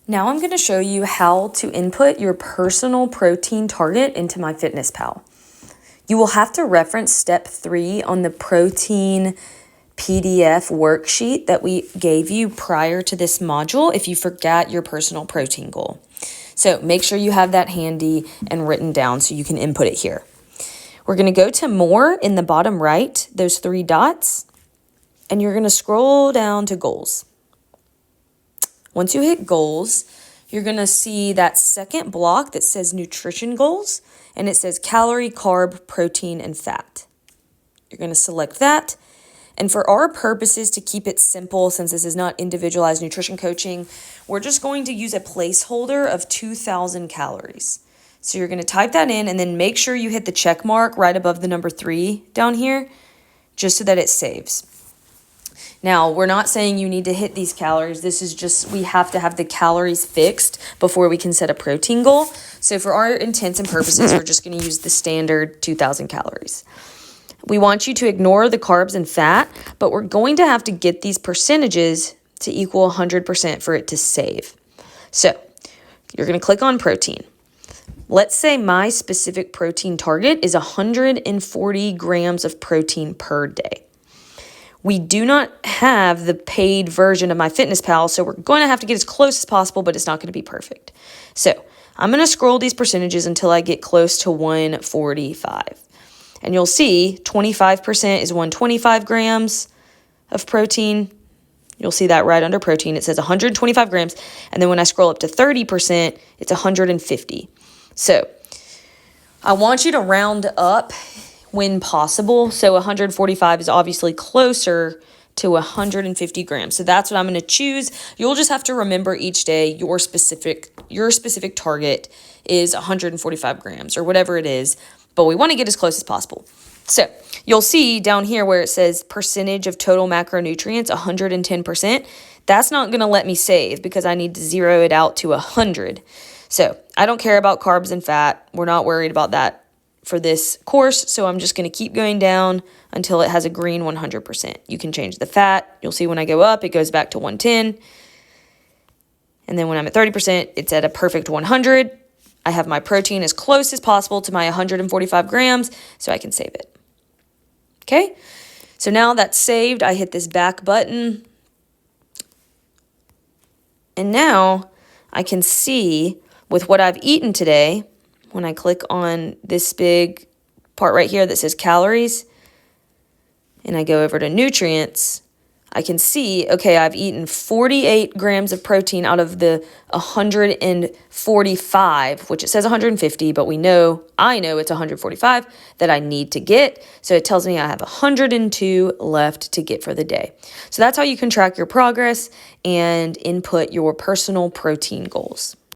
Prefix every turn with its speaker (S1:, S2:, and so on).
S1: Now I'm going to show you how to input your personal protein target into MyFitnessPal. You will have to reference step 3 on the protein PDF worksheet that we gave you prior to this module if you forgot your personal protein goal. So make sure you have that handy and written down so you can input it here. We're going to go to more in the bottom right, those 3 dots, and you're going to scroll down to goals. Once you hit goals, you're going to see that second block that says nutrition goals, and it says calorie, carb, protein, and fat. You're going to select that. And for our purposes, to keep it simple, since this is not individualized nutrition coaching, we're just going to use a placeholder of 2,000 calories. So you're going to type that in and then make sure you hit the check mark right above the number 3 down here, just so that it saves. Now, we're not saying you need to hit these calories. This is just, we have to have the calories fixed before we can set a protein goal. So for our intents and purposes, we're just going to use the standard 2,000 calories. We want you to ignore the carbs and fat, but we're going to have to get these percentages to equal 100% for it to save. So you're going to click on protein. Let's say my specific protein target is 140 grams of protein per day. We do not have the paid version of MyFitnessPal, so we're going to have to get as close as possible, but it's not going to be perfect. So I'm going to scroll these percentages until I get close to 145. And you'll see 25% is 125 grams of protein. You'll see that right under protein. It says 125 grams. And then when I scroll up to 30%, it's 150. So I want you to round up when possible. So 145 is obviously closer to 150 grams. So that's what I'm going to choose. You'll just have to remember each day your specific target is 145 grams or whatever it is, but we want to get as close as possible. So you'll see down here where it says percentage of total macronutrients, 110%. That's not going to let me save because I need to zero it out to 100. So I don't care about carbs and fat. We're not worried about that for this course, so I'm just going to keep going down until it has a green 100%. You can change the fat. You'll see when I go up, it goes back to 110. And then when I'm at 30%, it's at a perfect 100. I have my protein as close as possible to my 145 grams, so I can save it. Okay, so now that's saved. I hit this back button. And now I can see with what I've eaten today, when I click on this big part right here that says calories, and I go over to nutrients, I can see, okay, I've eaten 48 grams of protein out of the 145, which it says 150, but I know it's 145 that I need to get. So it tells me I have 102 left to get for the day. So that's how you can track your progress and input your personal protein goals.